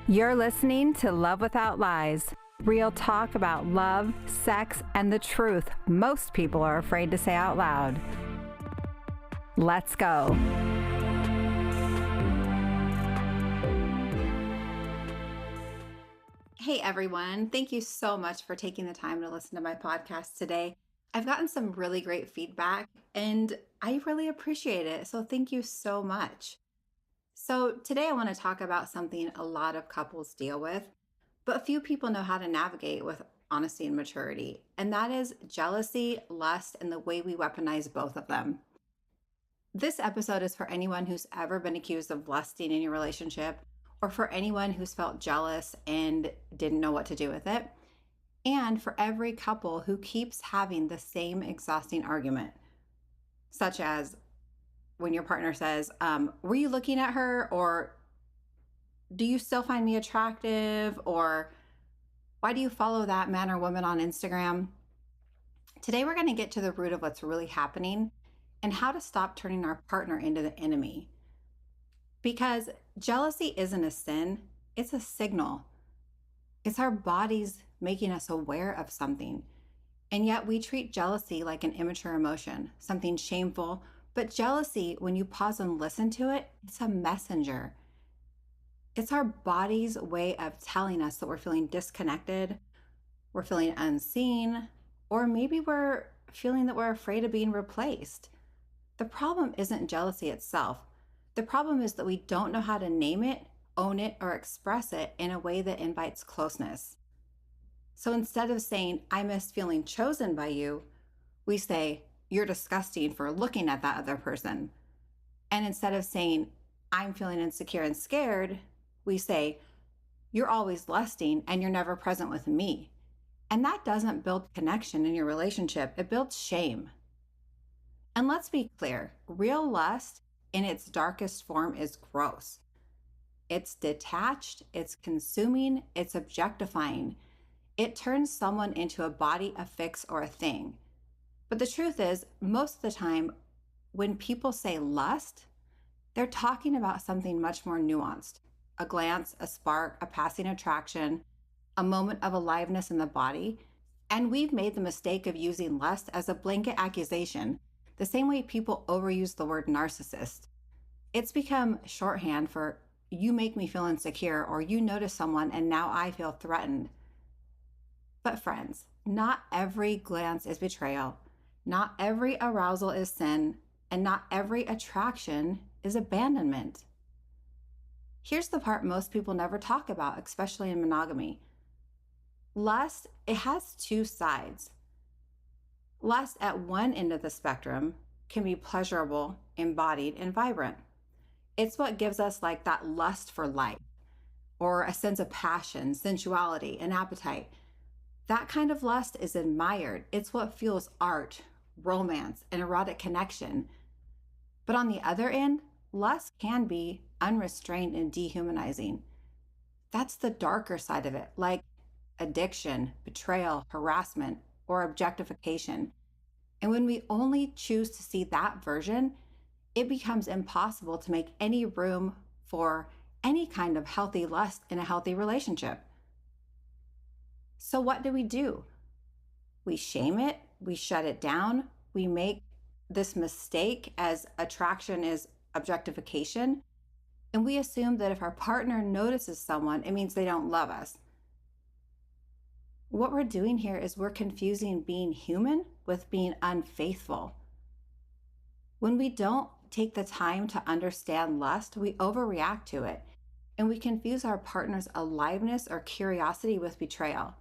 You're listening to Love Without Lies, real talk about love, sex, and the truth most people are afraid to say out loud. Let's go. Hey everyone, thank you so much for taking the time to listen to my podcast today. I've gotten some really great feedback and I really appreciate it, so thank you so much. So today I want to talk about something a lot of couples deal with, but few people know how to navigate with honesty and maturity, and that is jealousy, lust, and the way we weaponize both of them. This episode is for anyone who's ever been accused of lusting in your relationship, or for anyone who's felt jealous and didn't know what to do with it, and for every couple who keeps having the same exhausting argument, such as when your partner says, were you looking at her? Or do you still find me attractive? Or why do you follow that man or woman on Instagram? Today, we're going to get to the root of what's really happening and how to stop turning our partner into the enemy. Because jealousy isn't a sin, it's a signal. It's our bodies making us aware of something. And yet we treat jealousy like an immature emotion, something shameful. But jealousy, when you pause and listen to it, it's a messenger. It's our body's way of telling us that we're feeling disconnected, we're feeling unseen, or maybe we're feeling that we're afraid of being replaced. The problem isn't jealousy itself. The problem is that we don't know how to name it, own it, or express it in a way that invites closeness. So instead of saying, I miss feeling chosen by you, we say, you're disgusting for looking at that other person. And instead of saying, I'm feeling insecure and scared, we say, you're always lusting and you're never present with me. And that doesn't build connection in your relationship. It builds shame. And let's be clear, real lust in its darkest form is gross. It's detached, it's consuming, it's objectifying. It turns someone into a body, a fix, or a thing. But the truth is, most of the time, when people say lust, they're talking about something much more nuanced. A glance, a spark, a passing attraction, a moment of aliveness in the body. And we've made the mistake of using lust as a blanket accusation, the same way people overuse the word narcissist. It's become shorthand for, you make me feel insecure, or you notice someone and now I feel threatened. But friends, not every glance is betrayal. Not every arousal is sin, and not every attraction is abandonment. Here's the part most people never talk about, especially in monogamy. Lust, it has two sides. Lust at one end of the spectrum can be pleasurable, embodied, and vibrant. It's what gives us like that lust for life, or a sense of passion, sensuality, and appetite. That kind of lust is admired. It's what fuels art, romance, and erotic connection. But on the other end, lust can be unrestrained and dehumanizing. That's the darker side of it, like addiction, betrayal, harassment, or objectification. And when we only choose to see that version, it becomes impossible to make any room for any kind of healthy lust in a healthy relationship. So what do? We shame it, we shut it down, we make this mistake as attraction is objectification, and we assume that if our partner notices someone, it means they don't love us. What we're doing here is we're confusing being human with being unfaithful. When we don't take the time to understand lust, we overreact to it, and we confuse our partner's aliveness or curiosity with betrayal.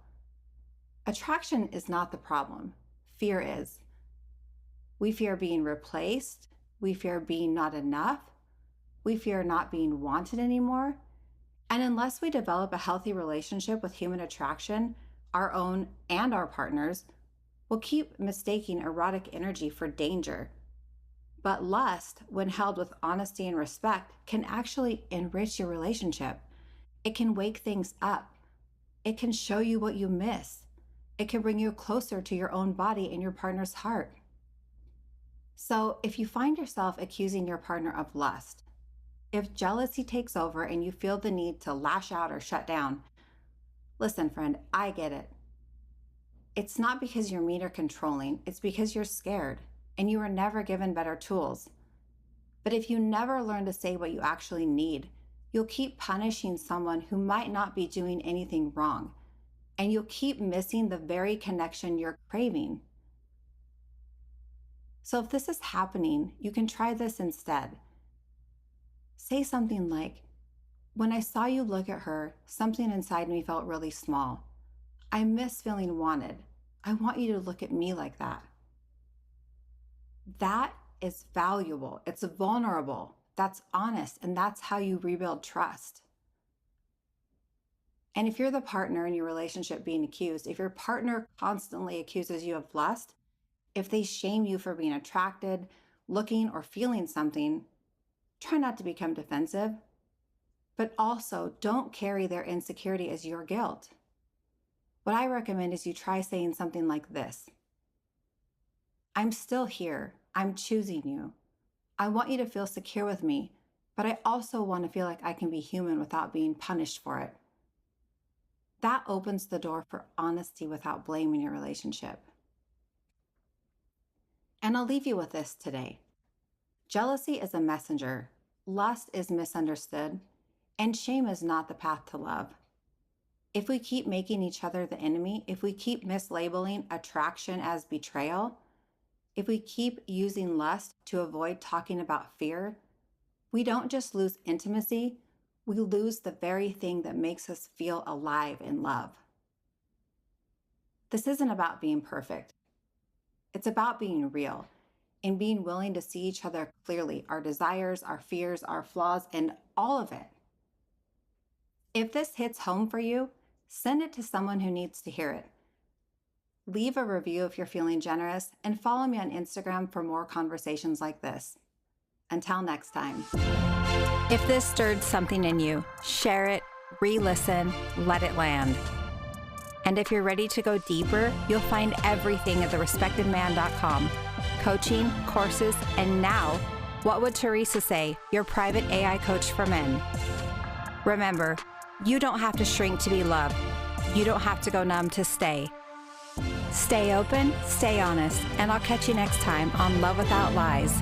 Attraction is not the problem. Fear is. We fear being replaced. We fear being not enough. We fear not being wanted anymore. And unless we develop a healthy relationship with human attraction, our own and our partners, we'll keep mistaking erotic energy for danger. But lust, when held with honesty and respect, can actually enrich your relationship. It can wake things up. It can show you what you miss. It can bring you closer to your own body and your partner's heart. So if you find yourself accusing your partner of lust, if jealousy takes over and you feel the need to lash out or shut down, listen, friend, I get it. It's not because you're mean or controlling, it's because you're scared and you were never given better tools. But if you never learn to say what you actually need, you'll keep punishing someone who might not be doing anything wrong, and you'll keep missing the very connection you're craving. So if this is happening, you can try this instead. Say something like, when I saw you look at her, something inside me felt really small. I miss feeling wanted. I want you to look at me like that. That is valuable. It's vulnerable. That's honest. And that's how you rebuild trust. And if you're the partner in your relationship being accused, if your partner constantly accuses you of lust, if they shame you for being attracted, looking, or feeling something, try not to become defensive. But also, don't carry their insecurity as your guilt. What I recommend is you try saying something like this. I'm still here. I'm choosing you. I want you to feel secure with me, but I also want to feel like I can be human without being punished for it. That opens the door for honesty without blame in your relationship. And I'll leave you with this today. Jealousy is a messenger, lust is misunderstood, and shame is not the path to love. If we keep making each other the enemy, if we keep mislabeling attraction as betrayal, if we keep using lust to avoid talking about fear, we don't just lose intimacy, we lose the very thing that makes us feel alive in love. This isn't about being perfect. It's about being real and being willing to see each other clearly, our desires, our fears, our flaws, and all of it. If this hits home for you, send it to someone who needs to hear it. Leave a review if you're feeling generous, and follow me on Instagram for more conversations like this. Until next time. If this stirred something in you, share it, re-listen, let it land. And if you're ready to go deeper, you'll find everything at therespectedman.com. Coaching, courses, and now, What Would Teresa Say, your private AI coach for men. Remember, you don't have to shrink to be loved. You don't have to go numb to stay. Stay open, stay honest, and I'll catch you next time on Love Without Lies.